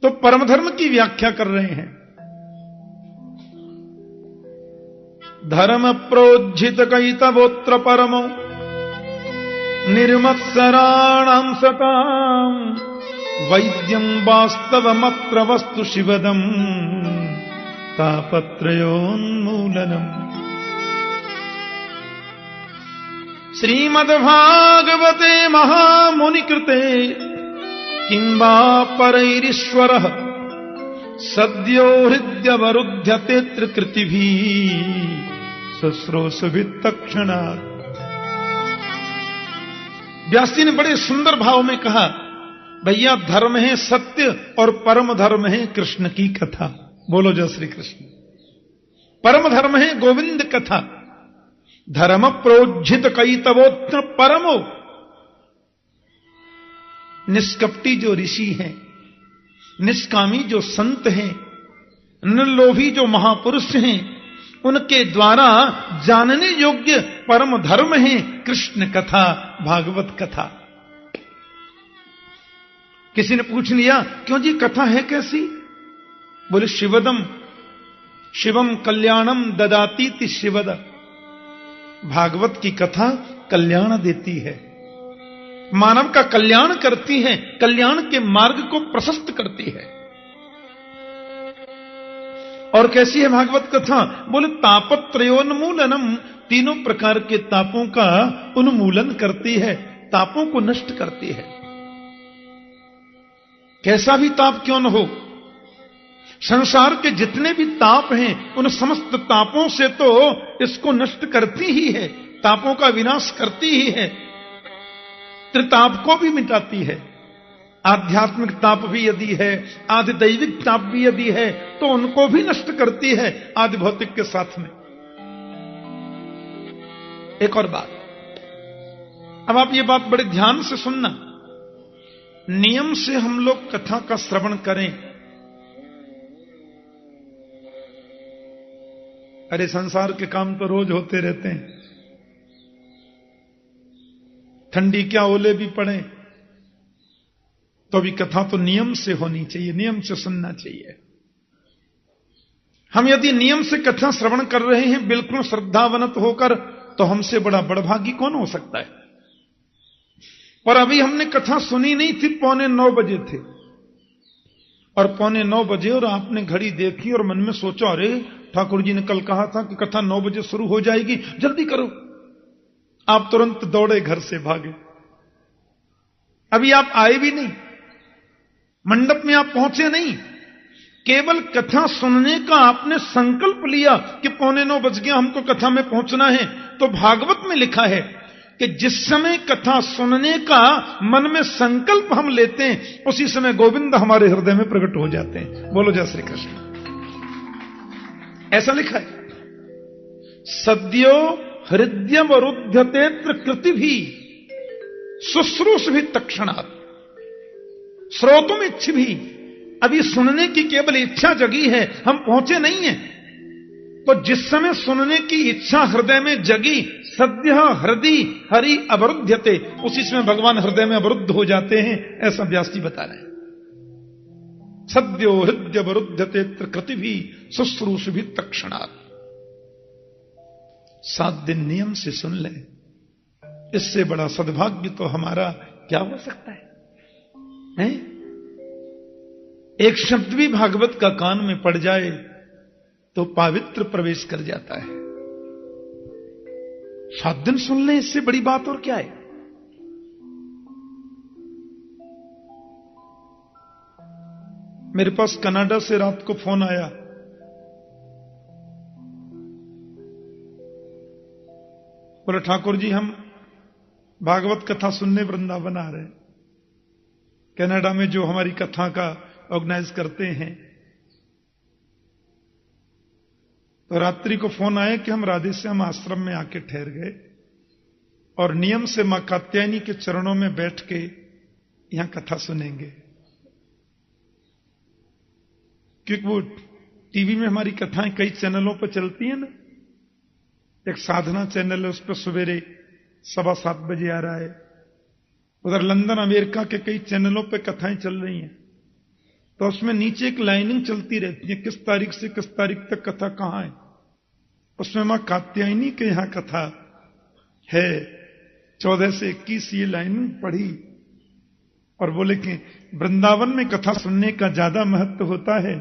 तो परम धर्म की व्याख्या कर रहे हैं। धर्म प्रोज्झित कैतवोत्र परमो निर्मत्सराणां सतां वैद्यं वास्तवमत्र वस्तु शिवदं तापत्रयोन्मूलनम्। श्रीमद्भागवते महामुनिकृते किं वा परैरीश्वरः सद्यो हृद्यवरुध्यते त्रिकृतिभिः शुश्रूषुभिः तत्क्षणात्। व्यास जी ने बड़े सुंदर भाव में कहा, भैया धर्म है सत्य और परम धर्म है कृष्ण की कथा। बोलो जय श्री कृष्ण। परम धर्म है गोविंद कथा। धर्म प्रोज्झित कैतवोत्र परमो, निष्कपटी जो ऋषि हैं, निष्कामी जो संत हैं, निर्लोभी जो महापुरुष हैं, उनके द्वारा जानने योग्य परम धर्म है कृष्ण कथा, भागवत कथा। किसी ने पूछ लिया, क्यों जी कथा है कैसी? बोले शिवदम, शिवम कल्याणम ददातीति शिवद। भागवत की कथा कल्याण देती है, मानव का कल्याण करती है, कल्याण के मार्ग को प्रशस्त करती है। और कैसी है भागवत कथा? बोले तापत्रयोन्मूलनम, तीनों प्रकार के तापों का उन्मूलन करती है, तापों को नष्ट करती है। कैसा भी ताप क्यों न हो, संसार के जितने भी ताप हैं उन समस्त तापों से तो इसको नष्ट करती ही है, तापों का विनाश करती ही है, त्रिताप को भी मिटाती है। आध्यात्मिक ताप भी यदि है, आदि दैविक ताप भी यदि है, तो उनको भी नष्ट करती है आदि भौतिक के साथ में। एक और बात, अब आप ये बात बड़े ध्यान से सुनना। नियम से हम लोग कथा का श्रवण करें। अरे संसार के काम तो रोज होते रहते हैं, ठंडी क्या ओले भी पड़े, तो भी कथा तो नियम से होनी चाहिए, नियम से सुनना चाहिए। हम यदि नियम से कथा श्रवण कर रहे हैं बिल्कुल श्रद्धावनत होकर, तो हमसे बड़ा बड़भागी कौन हो सकता है। और अभी हमने कथा सुनी नहीं थी, 8:45 बजे थे, और 8:45 बजे और आपने घड़ी देखी और मन में सोचा, अरे ठाकुर जी ने कल कहा था कि कथा 9 बजे शुरू हो जाएगी, जल्दी करो। आप तुरंत दौड़े, घर से भागे। अभी आप आए भी नहीं, मंडप में आप पहुंचे नहीं, केवल कथा सुनने का आपने संकल्प लिया कि 8:45 बज गया, हमको कथा में पहुंचना है। तो भागवत में लिखा है कि जिस समय कथा सुनने का मन में संकल्प हम लेते हैं, उसी समय गोविंद हमारे हृदय में प्रकट हो जाते हैं। बोलो जय श्री कृष्ण। ऐसा लिखा है, सद्यो हृदयवरुध्यते त्रिकृति भी शुश्रूष भी तत्क्षणात्। श्रोतुम इच्छ भी, अभी सुनने की केवल इच्छा जगी है, हम पहुंचे नहीं हैं। तो जिस समय सुनने की इच्छा हृदय में जगी, सद्य हृदय हरि अवरुध्यते, उसी समय भगवान हृदय में अवरुद्ध हो जाते हैं। ऐसा व्यास जी बता रहे हैं। सद्यो हृदय अवरुध्यते त्रिकृति भी शुश्रूष भी तत्क्षणात्। 7 दिन नियम से सुन ले, इससे बड़ा सद्भाग्य तो हमारा क्या हो सकता है, हैं? एक शब्द भी भागवत का कान में पड़ जाए तो पवित्र प्रवेश कर जाता है। 7 दिन सुन ले, इससे बड़ी बात और क्या है। मेरे पास कनाडा से रात को फोन आया, बोले ठाकुर जी हम भागवत कथा सुनने वृंदावन आ रहे हैं। कनाडा में जो हमारी कथा का ऑर्गेनाइज करते हैं, तो रात्रि को फोन आया कि हम राधेश्याम आश्रम में आके ठहर गए और नियम से मां कात्यायनी के चरणों में बैठ के यहां कथा सुनेंगे। क्योंकि वो टीवी में हमारी कथाएं कई चैनलों पर चलती हैं ना। एक साधना चैनल है, उस पर सवेरे 7:15 बजे आ रहा है। उधर लंदन अमेरिका के कई चैनलों पर कथाएं चल रही हैं। तो उसमें नीचे एक लाइनिंग चलती रहती है, किस तारीख से किस तारीख तक कथा कहां है। उसमें मां कात्यायनी के यहां कथा है, 14 से 21 ये लाइनिंग पढ़ी और बोले कि वृंदावन में कथा सुनने का ज्यादा महत्व होता है,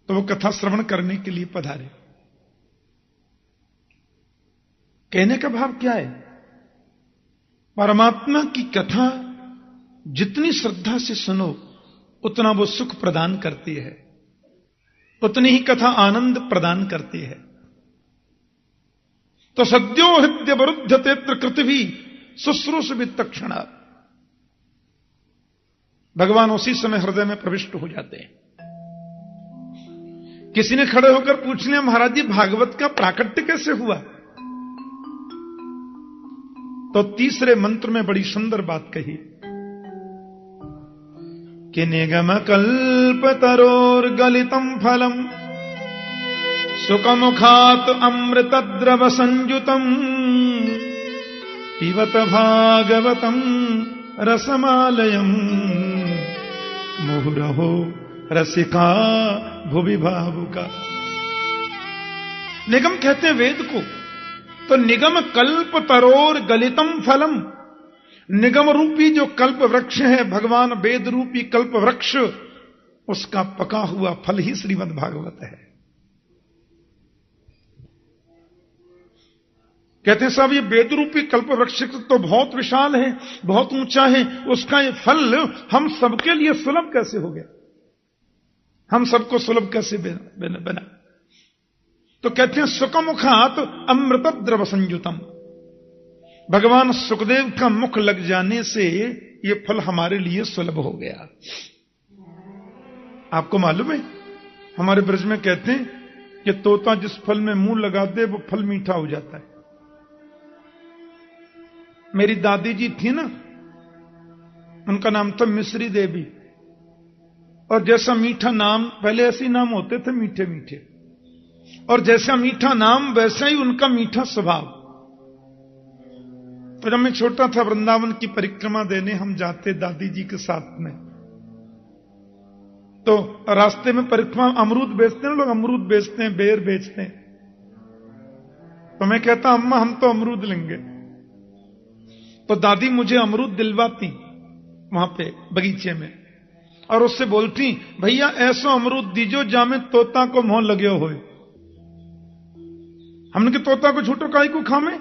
तो वो कथा श्रवण करने के लिए पधारे। कहने का भाव क्या है? परमात्मा की कथा जितनी श्रद्धा से सुनो उतना वो सुख प्रदान करती है, उतनी ही कथा आनंद प्रदान करती है। तो सद्यो हृदय वरुद्ध तेत्र कृतभी शुश्रूष वित्तक्षणा, भगवान उसी समय हृदय में प्रविष्ट हो जाते हैं। किसी ने खड़े होकर पूछ लिया, महाराज जी भागवत का प्राकट्य कैसे हुआ? तो तीसरे मंत्र में बड़ी सुंदर बात कही कि निगम कल्प तरोर गलितम फलम सुखमुखात अमृत द्रव संयुतम पिबत भागवतम रसमालयम मुहुरहो रसिका भुवि भावुका। निगम कहते हैं वेद को, तो निगम कल्प तरोर गलितम फलम, निगम रूपी जो कल्प वृक्ष है, भगवान वेद रूपी कल्प वृक्ष, उसका पका हुआ फल ही श्रीमद् भागवत है। कहते हैं साहब ये वेद रूपी कल्प वृक्ष तो बहुत विशाल है, बहुत ऊंचा है, उसका ये फल हम सबके लिए सुलभ कैसे हो गया, हम सबको सुलभ कैसे बना? तो कहते हैं सुखमुखात अमृत द्रव संयुतम, भगवान सुखदेव का मुख लग जाने से ये फल हमारे लिए सुलभ हो गया। आपको मालूम है हमारे ब्रज में कहते हैं कि तोता जिस फल में मुंह लगा दे वो फल मीठा हो जाता है। मेरी दादी जी थी ना, उनका नाम था मिश्री देवी, और जैसा मीठा नाम, पहले ऐसे नाम होते थे मीठे मीठे, और जैसा मीठा नाम वैसा ही उनका मीठा स्वभाव। तो जब मैं छोटा था वृंदावन की परिक्रमा देने हम जाते दादी जी के साथ में, तो रास्ते में परिक्रमा अमरूद बेचते हैं लोग, अमरूद बेचते हैं, बेर बेचते हैं। तो मैं कहता अम्मा हम तो अमरूद लेंगे, तो दादी मुझे अमरूद दिलवाती वहां पे बगीचे में, और उससे बोलती भैया ऐसा अमरूद दीजो जामे तोता को मोह लगे होए। हमने कि तोता को छूटो काई को खामे,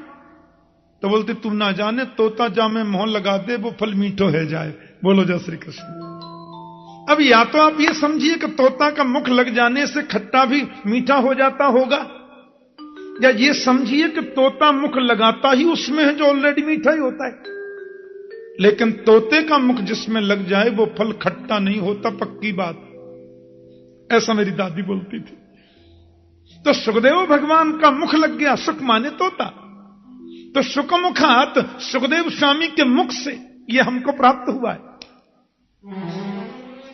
तो बोलते तुम ना जाने तोता जामे मोह लगा दे वो फल मीठो है जाए। बोलो जय श्री कृष्ण। अब या तो आप ये समझिए कि तोता का मुख लग जाने से खट्टा भी मीठा हो जाता होगा, या ये समझिए कि तोता मुख लगाता ही उसमें है जो ऑलरेडी मीठा ही होता है। लेकिन तोते का मुख जिसमें लग जाए वो फल खट्टा नहीं होता, पक्की बात। ऐसा मेरी दादी बोलती थी। तो सुखदेव भगवान का मुख लग गया, सुख माने तोता, तो सुखमुखात सुखदेव स्वामी के मुख से ये हमको प्राप्त हुआ है।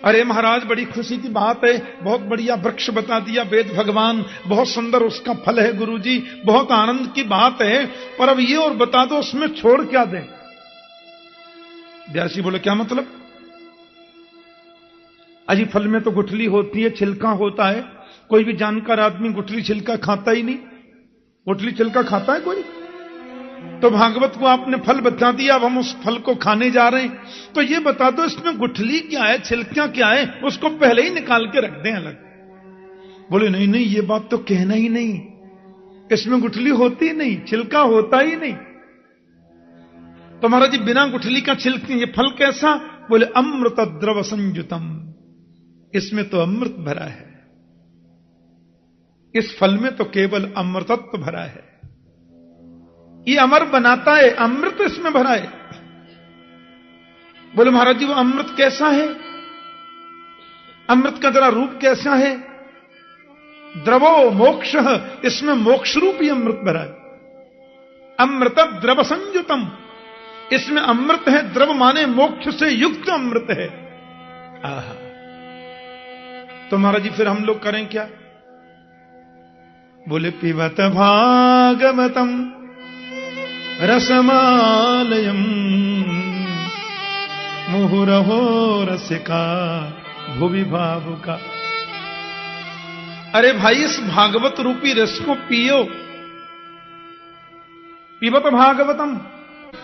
अरे महाराज बड़ी खुशी की बात है, बहुत बढ़िया वृक्ष बता दिया वेद भगवान, बहुत सुंदर उसका फल है गुरुजी, बहुत आनंद की बात है, पर अब ये और बता दो उसमें छोड़ क्या दें? व्यासी बोले क्या मतलब? अजी फल में तो गुठली होती है, छिलका होता है, कोई भी जानकार आदमी गुठली छिलका खाता ही नहीं। गुठली छिलका खाता है कोई? तो भागवत को आपने फल बता दिया, अब हम उस फल को खाने जा रहे हैं, तो ये बता दो इसमें गुठली क्या है, छिलका क्या है, उसको पहले ही निकाल के रख दें अलग। बोले नहीं नहीं ये बात तो कहना ही नहीं, इसमें गुठली होती नहीं, छिलका होता ही नहीं। तो महाराज जी बिना गुठली का छिलके ये फल कैसा? बोले अमृत द्रव संयुतम, इसमें तो अमृत भरा है, इस फल में तो केवल अमृतत्व भरा है, ये अमर बनाता है, अमृत इसमें भरा है। बोले महाराज जी वो अमृत कैसा है? अमृत का जरा रूप कैसा है? द्रवो मोक्ष, इसमें मोक्ष रूपी अमृत भरा है। अमृत द्रव संयुतम, इसमें अमृत है, द्रव माने मोक्ष से युक्त अमृत है। आहा, तो महाराज जी फिर हम लोग करें क्या? बोले पिबत भागवतम रसमालयम मुहुरहो रसिका भुवि भावुका। अरे भाई, इस भागवत रूपी रस को पियो। पिबत भागवतम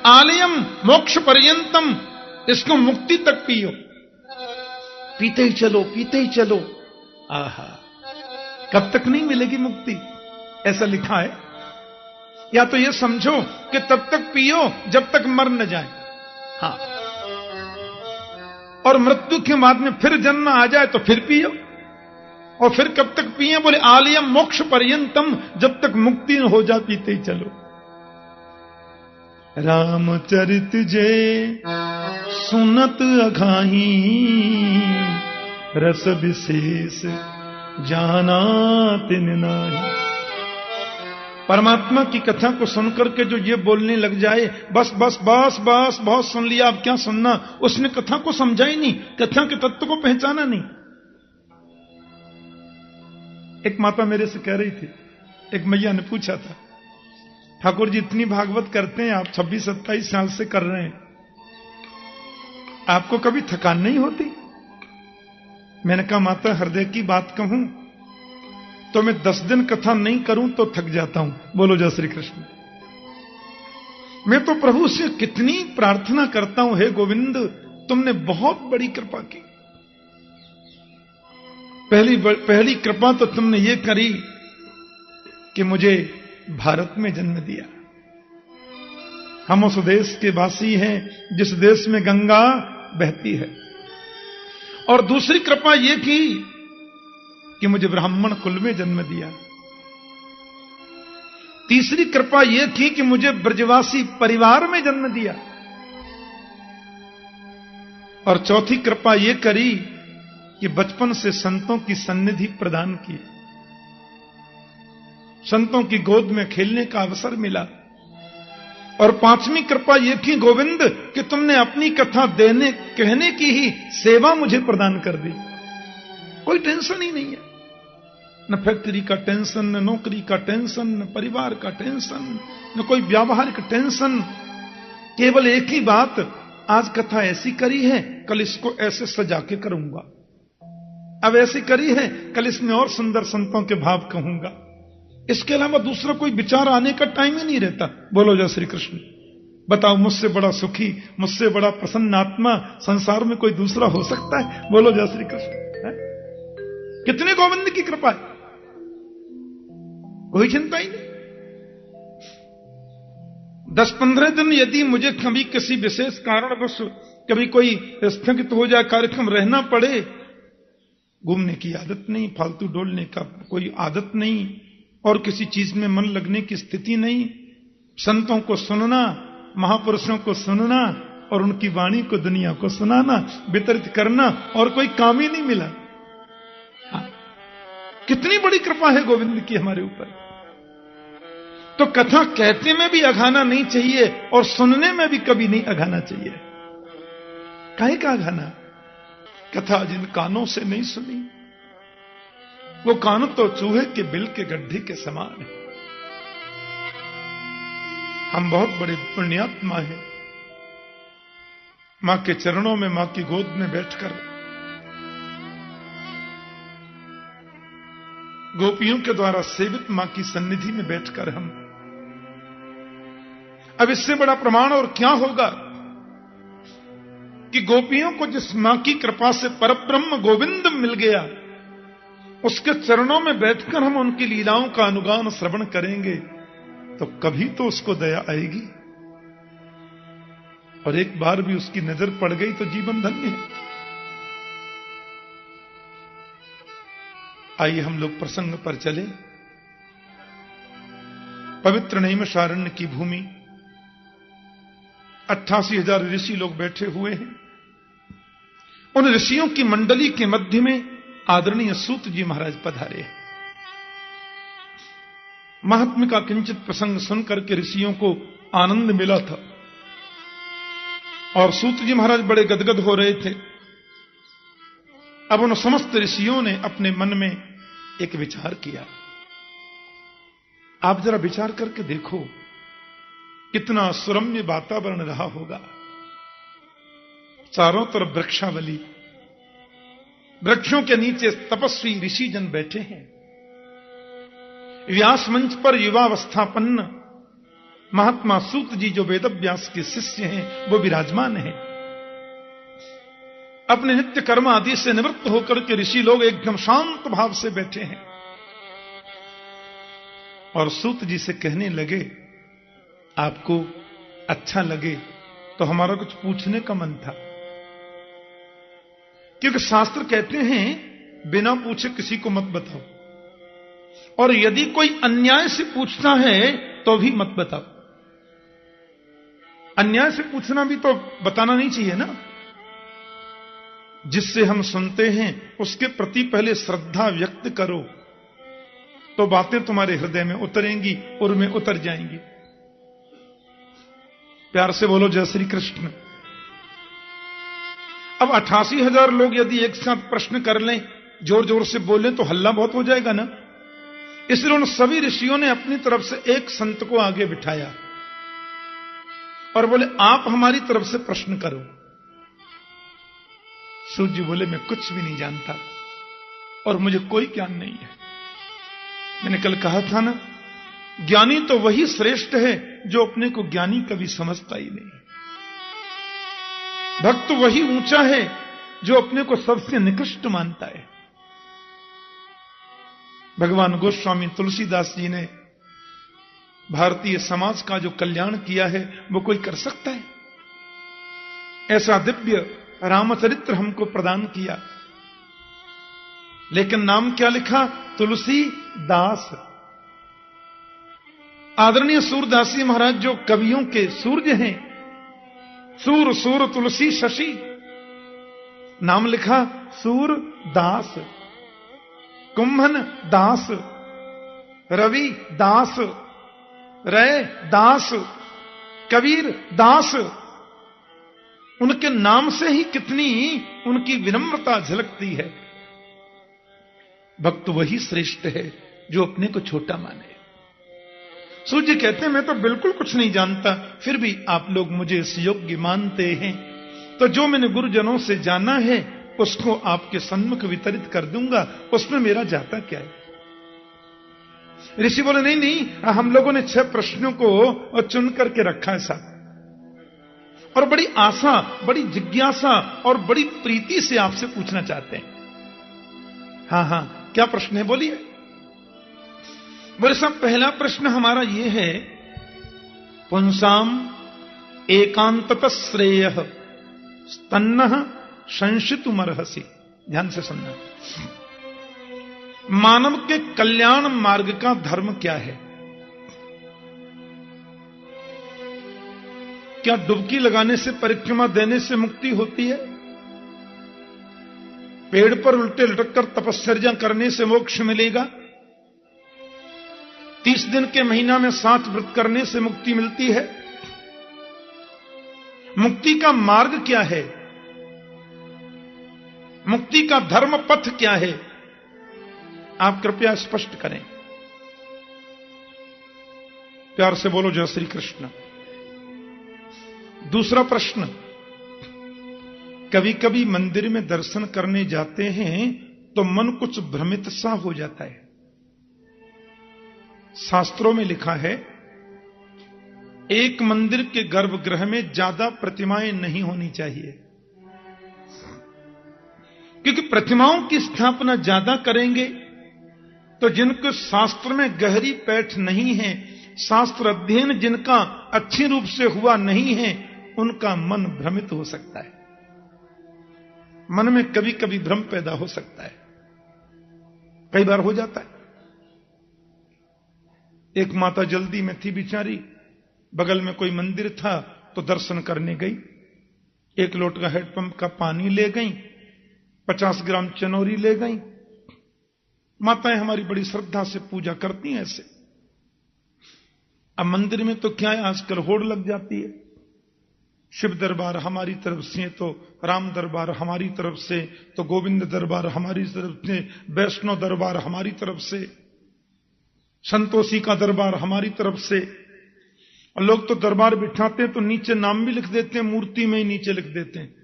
आलयम मोक्ष पर्यंतम, इसको मुक्ति तक पियो। पीते ही चलो, पीते ही चलो। आहा, कब तक नहीं मिलेगी मुक्ति, ऐसा लिखा है। या तो ये समझो कि तब तक पियो जब तक मर न जाए। हाँ, और मृत्यु के बाद में फिर जन्म आ जाए तो फिर पियो। और फिर कब तक पिए? बोले आलयम मोक्ष पर्यंतम, जब तक मुक्ति न हो जा पीते ही चलो। रामचरित जे सुनत अघाही, रस विशेष जाना तिन नाही। परमात्मा की कथा को सुनकर के जो ये बोलने लग जाए, बस बस बस बस बहुत सुन लिया, अब क्या सुनना, उसने कथा को समझा ही नहीं, कथा के तत्व को पहचाना नहीं। एक माता मेरे से कह रही थी, एक मैया ने पूछा था, ठाकुर जी इतनी भागवत करते हैं आप, 26-27 साल से कर रहे हैं, आपको कभी थकान नहीं होती? मैंने कहा माता, हृदय की बात कहूं तो मैं 10 दिन कथा नहीं करूं तो थक जाता हूं। बोलो जय श्री कृष्ण। मैं तो प्रभु से कितनी प्रार्थना करता हूं, हे गोविंद तुमने बहुत बड़ी कृपा की। पहली कृपा तो तुमने ये करी कि मुझे भारत में जन्म दिया। हम उस देश के वासी हैं जिस देश में गंगा बहती है। और दूसरी कृपा यह की कि मुझे ब्राह्मण कुल में जन्म दिया। तीसरी कृपा यह थी कि मुझे ब्रजवासी परिवार में जन्म दिया। और चौथी कृपा यह करी कि बचपन से संतों की सन्निधि प्रदान की, संतों की गोद में खेलने का अवसर मिला। और पांचवी कृपा यह थी गोविंद कि तुमने अपनी कथा देने कहने की ही सेवा मुझे प्रदान कर दी। कोई टेंशन ही नहीं है, न फैक्ट्री का टेंशन, न नौकरी का टेंशन, न परिवार का टेंशन, न कोई व्यावहारिक टेंशन। केवल एक ही बात, आज कथा ऐसी करी है, कल इसको ऐसे सजा के करूंगा। अब ऐसी करी है, कल इसमें और सुंदर संतों के भाव कहूंगा। इसके अलावा दूसरा कोई विचार आने का टाइम ही नहीं रहता। बोलो जय श्री कृष्ण। बताओ, मुझसे बड़ा सुखी, मुझसे बड़ा प्रसन्न आत्मा संसार में कोई दूसरा हो सकता है? बोलो जय श्री कृष्ण। कितने गोविंद की कृपा है, कोई चिंता ही नहीं। 10-15 दिन यदि मुझे कभी किसी विशेष कारणवश कभी कोई स्थगित हो जाए कार्यक्रम, रहना पड़े, घूमने की आदत नहीं, फालतू डोलने का कोई आदत नहीं, और किसी चीज में मन लगने की स्थिति नहीं, संतों को सुनना, महापुरुषों को सुनना और उनकी वाणी को दुनिया को सुनाना, वितरित करना, और कोई काम ही नहीं मिला। हाँ, कितनी बड़ी कृपा है गोविंद की हमारे ऊपर। तो कथा कहते में भी अघाना नहीं चाहिए और सुनने में भी कभी नहीं अघाना चाहिए। काहे का अघाना? कथा जिन कानों से नहीं सुनी, वो कान तो चूहे के बिल के गड्ढे के समान है। हम बहुत बड़े पुण्यात्मा हैं, मां के चरणों में, मां की गोद में बैठकर गोपियों के द्वारा सेवित मां की सन्निधि में बैठकर हम, अब इससे बड़ा प्रमाण और क्या होगा कि गोपियों को जिस मां की कृपा से परब्रह्म गोविंद मिल गया, उसके चरणों में बैठकर हम उनकी लीलाओं का अनुगान श्रवण करेंगे तो कभी तो उसको दया आएगी। और एक बार भी उसकी नजर पड़ गई तो जीवन धन्य है। आइए हम लोग प्रसंग पर चले। पवित्र नैमिषारण्य की भूमि, 88,000 ऋषि लोग बैठे हुए हैं। उन ऋषियों की मंडली के मध्य में आदरणीय सूत जी महाराज पधारे हैं। महात्म्य का किंचित प्रसंग सुनकर के ऋषियों को आनंद मिला था और सूत जी महाराज बड़े गदगद हो रहे थे। अब उन समस्त ऋषियों ने अपने मन में एक विचार किया। आप जरा विचार करके देखो कितना सुरम्य वातावरण रहा होगा। चारों तरफ वृक्षावली, वृक्षों के नीचे तपस्वी ऋषि जन बैठे हैं। व्यास मंच पर युवावस्थापन्न महात्मा सूत जी जो वेद व्यास के शिष्य हैं वो विराजमान हैं। अपने नित्य कर्म आदि से निवृत्त होकर के ऋषि लोग एकदम शांत भाव से बैठे हैं और सूत जी से कहने लगे, आपको अच्छा लगे तो हमारा कुछ पूछने का मन था, क्योंकि शास्त्र कहते हैं बिना पूछे किसी को मत बताओ, और यदि कोई अन्याय से पूछता है तो भी मत बताओ। अन्याय से पूछना भी तो बताना नहीं चाहिए ना। जिससे हम सुनते हैं उसके प्रति पहले श्रद्धा व्यक्त करो तो बातें तुम्हारे हृदय में उतरेंगी और में उतर जाएंगी। प्यार से बोलो जय श्री कृष्ण। अब 88,000 लोग यदि एक साथ प्रश्न कर लें, जोर जोर से बोलें, तो हल्ला बहुत हो जाएगा ना। इसलिए उन सभी ऋषियों ने अपनी तरफ से एक संत को आगे बिठाया और बोले, आप हमारी तरफ से प्रश्न करो। सूत जी बोले, मैं कुछ भी नहीं जानता और मुझे कोई ज्ञान नहीं है। मैंने कल कहा था ना, ज्ञानी तो वही श्रेष्ठ है जो अपने को ज्ञानी कभी समझता ही नहीं। भक्त वही ऊंचा है जो अपने को सबसे निकृष्ट मानता है। भगवान गोस्वामी तुलसीदास जी ने भारतीय समाज का जो कल्याण किया है वो कोई कर सकता है? ऐसा दिव्य रामचरित्र हमको प्रदान किया, लेकिन नाम क्या लिखा? तुलसीदास। आदरणीय सूरदासी महाराज जो कवियों के सूर्य हैं, सूर सूर तुलसी शशि, नाम लिखा सूरदास। कुंभन दास, रवि दास, रे दास, कबीर दास। उनके नाम से ही कितनी उनकी विनम्रता झलकती है। भक्त वही श्रेष्ठ है जो अपने को छोटा माने। सूर्य कहते हैं, मैं तो बिल्कुल कुछ नहीं जानता, फिर भी आप लोग मुझे इस योग्य मानते हैं, तो जो मैंने गुरुजनों से जाना है उसको आपके सन्मुख वितरित कर दूंगा, उसमें मेरा जाता क्या है? ऋषि बोले, नहीं नहीं, हम लोगों ने 6 प्रश्नों को चुन करके रखा है साहब, और बड़ी आशा, बड़ी जिज्ञासा और बड़ी प्रीति से आपसे पूछना चाहते हैं। हाँ हाँ, क्या प्रश्न है, बोलिए। बोले साहब, पहला प्रश्न हमारा यह है, पुंसाम एकांततः श्रेयः स्तन्नः संशितुमर्हसि। ध्यान से सुनना। मानव के कल्याण मार्ग का धर्म क्या है? क्या डुबकी लगाने से, परिक्रमा देने से मुक्ति होती है? पेड़ पर उल्टे लटककर तपश्चर्या करने से मोक्ष मिलेगा? 30 दिन के महीना में 60 व्रत करने से मुक्ति मिलती है? मुक्ति का मार्ग क्या है? मुक्ति का धर्म पथ क्या है? आप कृपया स्पष्ट करें। प्यार से बोलो जय श्री कृष्ण। दूसरा प्रश्न, कभी कभी मंदिर में दर्शन करने जाते हैं तो मन कुछ भ्रमित सा हो जाता है। शास्त्रों में लिखा है, एक मंदिर के गर्भगृह में ज्यादा प्रतिमाएं नहीं होनी चाहिए, क्योंकि प्रतिमाओं की स्थापना ज्यादा करेंगे तो जिनको शास्त्र में गहरी पैठ नहीं है, शास्त्र अध्ययन जिनका अच्छी रूप से हुआ नहीं है, उनका मन भ्रमित हो सकता है। मन में कभी कभी भ्रम पैदा हो सकता है, कई बार हो जाता है। एक माता जल्दी में थी बेचारी, बगल में कोई मंदिर था तो दर्शन करने गई। 1 लोटा हैंडपंप का पानी ले गई, 50 ग्राम चनौरी ले गई। माताएं हमारी बड़ी श्रद्धा से पूजा करती हैं ऐसे। अब मंदिर में तो क्या है, आजकल होड़ लग जाती है, शिव दरबार हमारी तरफ से, तो राम दरबार हमारी तरफ से, तो गोविंद दरबार हमारी तरफ से, वैष्णो दरबार हमारी तरफ से, संतोषी का दरबार हमारी तरफ से। और लोग तो दरबार बिठाते हैं तो नीचे नाम भी लिख देते हैं, मूर्ति में ही नीचे लिख देते हैं,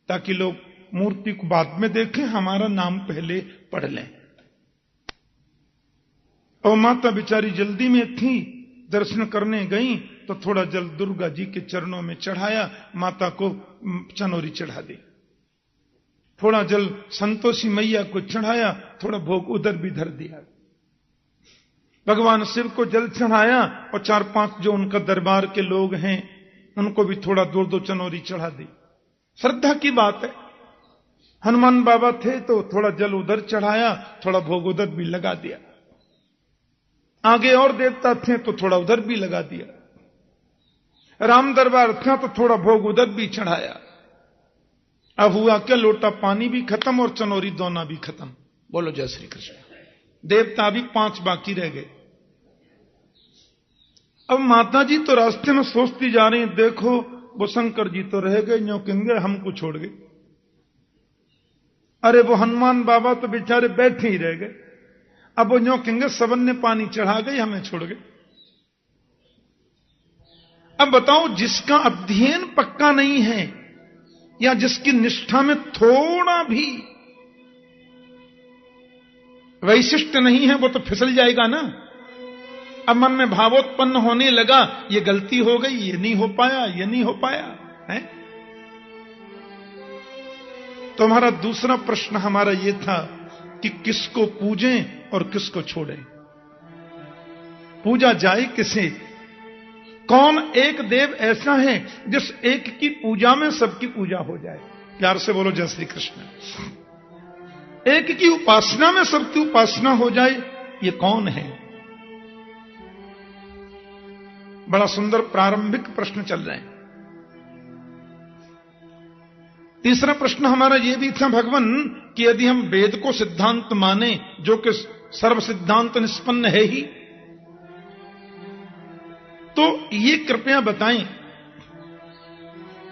ताकि लोग मूर्ति को बाद में देखें, हमारा नाम पहले पढ़ लें। और माता बेचारी जल्दी में थी, दर्शन करने गई तो थोड़ा जल दुर्गा जी के चरणों में चढ़ाया, माता को चनोरी चढ़ा दी। थोड़ा जल संतोषी मैया को चढ़ाया, थोड़ा भोग उधर भी धर दिया। भगवान शिव को जल चढ़ाया और 4-5 जो उनका दरबार के लोग हैं उनको भी थोड़ा 2-2 चनोरी चढ़ा दी। श्रद्धा की बात है। हनुमान बाबा थे तो थोड़ा जल उधर चढ़ाया, थोड़ा भोग उधर भी लगा दिया। आगे और देवता थे तो थोड़ा उधर भी लगा दिया। राम दरबार था तो थोड़ा भोग उधर भी चढ़ाया। अब हुआ क्या, लोटा पानी भी खत्म और चनोरी दोना भी खत्म। बोलो जय श्री कृष्ण। देवता भी 5 बाकी रह गए। अब माता जी तो रास्ते में सोचती जा रही, देखो वो शंकर जी तो रह गए, न्यों कहेंगे हमको छोड़ गए। अरे वो हनुमान बाबा तो बेचारे बैठे ही रह गए। अब वो न्यों कहेंगे सबन ने पानी चढ़ा गई, हमें छोड़ गए। अब बताओ, जिसका अध्ययन पक्का नहीं है या जिसकी निष्ठा में थोड़ा भी वैशिष्ट नहीं है, वो तो फिसल जाएगा ना। अब मन में भावोत्पन्न होने लगा, ये गलती हो गई, ये नहीं हो पाया, ये नहीं हो पाया है। तो हमारा दूसरा प्रश्न हमारा ये था कि किसको पूजें और किसको छोड़ें, पूजा जाए किसे। कौन एक देव ऐसा है जिस एक की पूजा में सबकी पूजा हो जाए। प्यार से बोलो जय श्री कृष्ण। एक की उपासना में सबकी उपासना हो जाए, ये कौन है। बड़ा सुंदर प्रारंभिक प्रश्न चल रहे हैं। तीसरा प्रश्न हमारा यह भी था भगवान कि यदि हम वेद को सिद्धांत माने, जो कि सर्व सिद्धांत निष्पन्न है ही, तो ये कृपया बताएं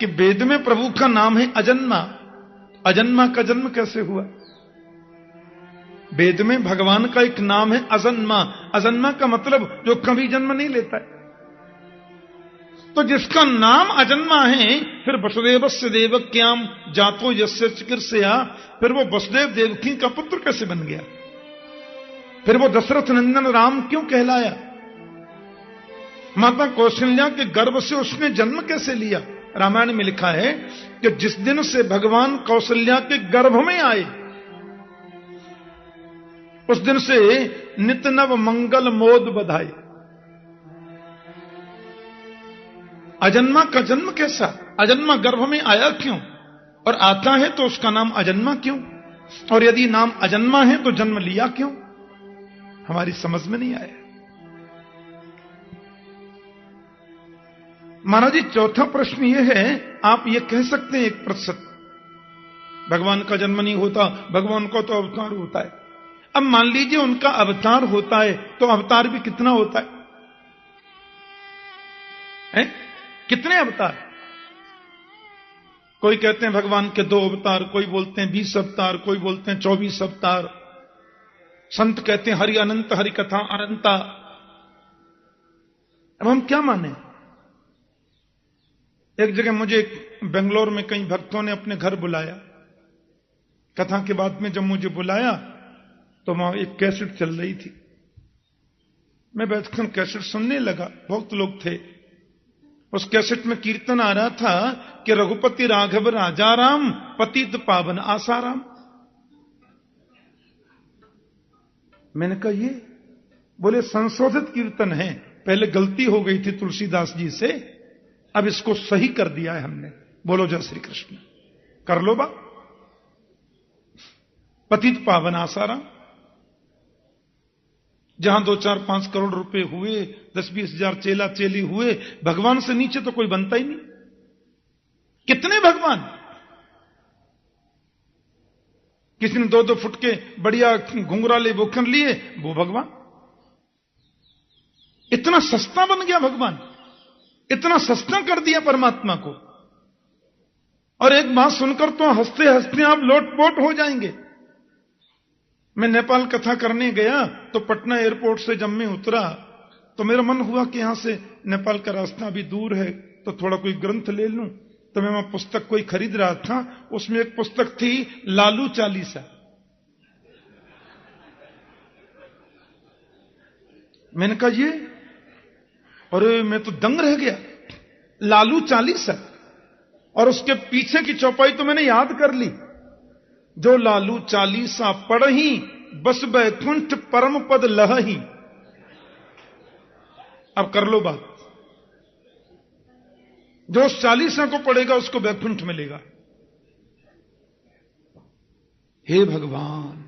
कि वेद में प्रभु का नाम है अजन्मा। अजन्मा का जन्म कैसे हुआ। वेद में भगवान का एक नाम है अजन्मा। अजन्मा का मतलब जो कभी जन्म नहीं लेता है। तो जिसका नाम अजन्मा है, फिर वसुदेवस्य देवक्याम जातो यस्य चिकीर्षया, फिर वो वसुदेव देवकी का पुत्र कैसे बन गया। फिर वो दशरथ नंदन राम क्यों कहलाया। माता कौशल्या के गर्भ से उसने जन्म कैसे लिया। रामायण में लिखा है कि जिस दिन से भगवान कौशल्या के गर्भ में आए, उस दिन से नित नव मंगल मोद बधाई। अजन्मा का जन्म कैसा, अजन्मा गर्भ में आया क्यों, और आता है तो उसका नाम अजन्मा क्यों, और यदि नाम अजन्मा है तो जन्म लिया क्यों, हमारी समझ में नहीं आया। महाराज जी, चौथा प्रश्न यह है, आप ये कह सकते हैं 1% भगवान का जन्म नहीं होता, भगवान को तो अवतार होता है। अब मान लीजिए उनका अवतार होता है, तो अवतार भी कितना होता है? कितने अवतार। कोई कहते हैं भगवान के 2 अवतार, कोई बोलते हैं 20 अवतार, कोई बोलते हैं 24 अवतार। संत कहते हैं हरि अनंत, हरि कथा अनंता। अब हम क्या माने। एक जगह मुझे बेंगलोर में कई भक्तों ने अपने घर बुलाया। कथा के बाद में जब मुझे बुलाया तो वहां एक कैसेट चल रही थी। मैं बैठकर कैसेट सुनने लगा, बहुत लोग थे। उस कैसेट में कीर्तन आ रहा था कि रघुपति राघव राजा राम, पतित पावन आसाराम। मैंने कहा ये, बोले संशोधित कीर्तन है, पहले गलती हो गई थी तुलसीदास जी से, अब इसको सही कर दिया है हमने। बोलो जय श्री कृष्ण। कर लो बा। पतित पावन आसाराम। जहां 2-4-5 करोड़ रुपए हुए, 10-20 हजार चेला चेली हुए, भगवान से नीचे तो कोई बनता ही नहीं। कितने भगवान। किसी ने 2-2 फुट के बढ़िया घुंघराले बोखर लिए, वो भगवान। इतना सस्ता बन गया भगवान, इतना सस्ता कर दिया परमात्मा को। और एक बात सुनकर तो हंसते हंसते आप लोटपोट हो जाएंगे। मैं नेपाल कथा करने गया तो पटना एयरपोर्ट से जब मैं उतरा तो मेरा मन हुआ कि यहां से नेपाल का रास्ता भी दूर है, तो थोड़ा कोई ग्रंथ ले लूं। तो मैं पुस्तक कोई खरीद रहा था, उसमें एक पुस्तक थी लालू चालीसा। मैंने कहा ये, अरे मैं तो दंग रह गया, लालू चालीसा। और उसके पीछे की चौपाई तो मैंने याद कर ली, जो लालू चालीसा पढ़ही बस बैकुंठ परम पद लहही। अब कर लो बात, जो उस चालीसा को पढ़ेगा उसको बैकुंठ मिलेगा। हे भगवान,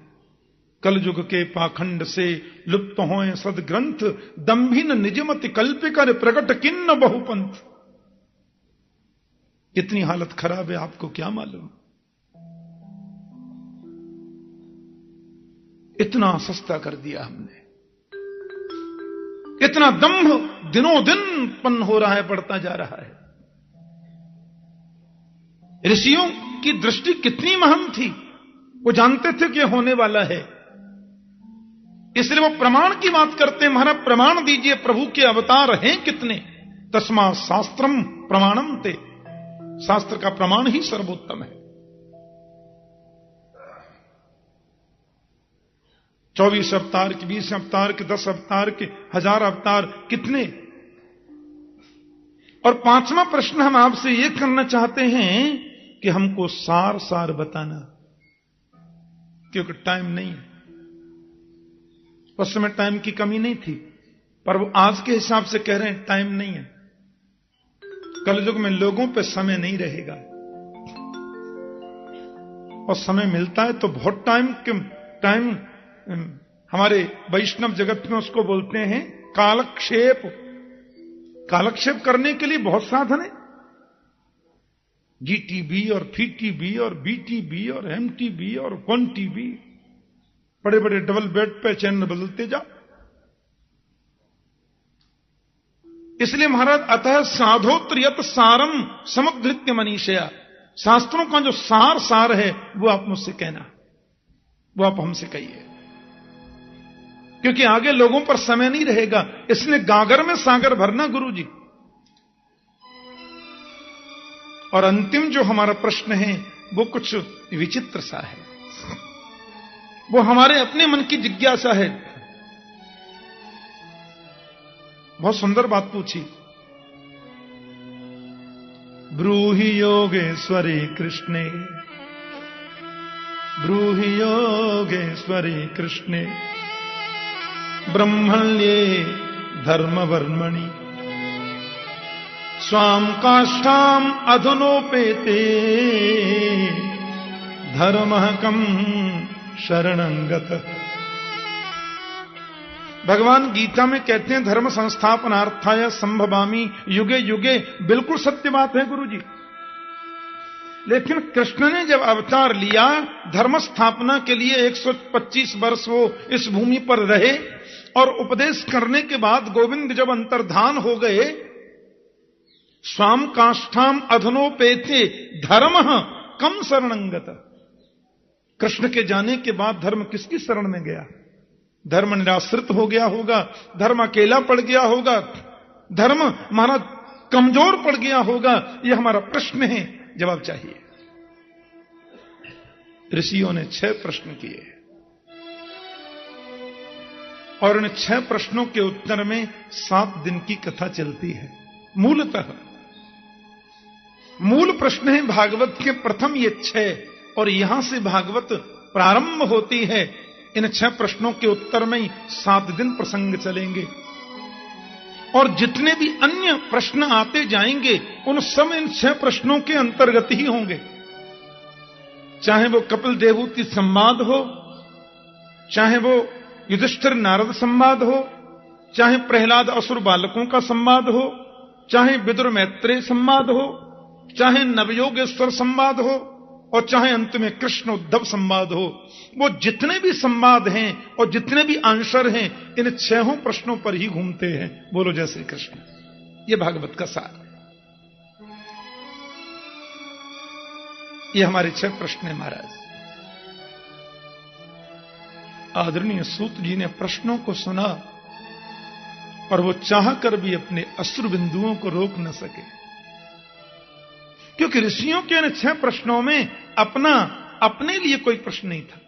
कलयुग के पाखंड से लुप्त होए सदग्रंथ, दंभिन निजमति कल्पिकर प्रकट किन्न बहुपंथ। कितनी हालत खराब है आपको क्या मालूम। इतना सस्ता कर दिया हमने, इतना दंभ दिनों दिन उत्पन्न हो रहा है, बढ़ता जा रहा है। ऋषियों की दृष्टि कितनी महान थी, वो जानते थे कि होने वाला है, इसलिए वो प्रमाण की बात करते हैं। महाराज प्रमाण दीजिए, प्रभु के अवतार हैं कितने। तस्मा शास्त्रम प्रमाणम ते, शास्त्र का प्रमाण ही सर्वोत्तम है। 24 अवतार के, 20 अवतार के, 10 अवतार के, 1000 अवतार कितने। और 5वां प्रश्न हम आपसे यह करना चाहते हैं कि हमको सार सार बताना, क्योंकि टाइम नहीं है। उस समय टाइम की कमी नहीं थी, पर वो आज के हिसाब से कह रहे हैं टाइम नहीं है। कलयुग में लोगों पे समय नहीं रहेगा, और समय मिलता है तो बहुत टाइम हमारे वैष्णव जगत में उसको बोलते हैं कालक्षेप। कालक्षेप करने के लिए बहुत साधन है, जीटीबी और फीटीबी और बीटीबी और एमटीबी और क्वांटीबी, बड़े बड़े डबल बेड पे चैनल बदलते जाओ। इसलिए महाराज अतः साधोत्रयत सारम समुद्धृत्य मनीषया, शास्त्रों का जो सार है वो आप मुझसे कहना, वो आप हमसे कहिए, क्योंकि आगे लोगों पर समय नहीं रहेगा। इसलिए गागर में सागर भरना गुरु जी। और अंतिम जो हमारा प्रश्न है वो कुछ विचित्र सा है, वो हमारे अपने मन की जिज्ञासा है। बहुत सुंदर बात पूछी। ब्रूहि योगेश्वरी कृष्णे, ब्रूहि योगेश्वरी कृष्णे, ब्रह्मण्ये धर्मवर्मणि, स्वाम काष्ठाम अधुनोपेते, धर्मः कम शरणंगत। भगवान गीता में कहते हैं धर्म संस्थापनार्थाय संभवामि युगे युगे। बिल्कुल सत्य बात है गुरु जी। लेकिन कृष्ण ने जब अवतार लिया, धर्म स्थापना के लिए 125 वर्ष वो इस भूमि पर रहे, और उपदेश करने के बाद गोविंद जब अंतर्धान हो गए, स्वाम काष्ठाम अधुनोपेते धर्मः कम शरणंगत। कृष्ण के जाने के बाद धर्म किसकी शरण में गया? धर्म निराश्रित हो गया होगा, धर्म अकेला पड़ गया होगा, धर्म हमारा कमजोर पड़ गया होगा। यह हमारा प्रश्न है, जवाब चाहिए। ऋषियों ने 6 प्रश्न किए, और इन 6 प्रश्नों के उत्तर में 7 दिन की कथा चलती है। मूलतः मूल प्रश्न है भागवत के प्रथम ये 6, और यहां से भागवत प्रारंभ होती है। इन 6 प्रश्नों के उत्तर में ही 7 दिन प्रसंग चलेंगे, और जितने भी अन्य प्रश्न आते जाएंगे उन सब इन 6 प्रश्नों के अंतर्गत ही होंगे। चाहे वो कपिल देवहूति संवाद हो, चाहे वो युधिष्ठिर नारद संवाद हो, चाहे प्रहलाद असुर बालकों का संवाद हो, चाहे विदुर मैत्रेय संवाद हो, चाहे नवयोगेश्वर संवाद हो, और चाहे अंत में कृष्ण उद्धव संवाद हो। वो जितने भी संवाद हैं और जितने भी आंसर हैं, इन 6 प्रश्नों पर ही घूमते हैं। बोलो जय श्री कृष्ण। ये भागवत का सार है। ये हमारे 6 प्रश्न हैं महाराज। आदरणीय सूत जी ने प्रश्नों को सुना, और वो चाहकर भी अपने अश्रु बिंदुओं को रोक न सके। क्योंकि ऋषियों के इन 6 प्रश्नों में अपने लिए कोई प्रश्न नहीं था।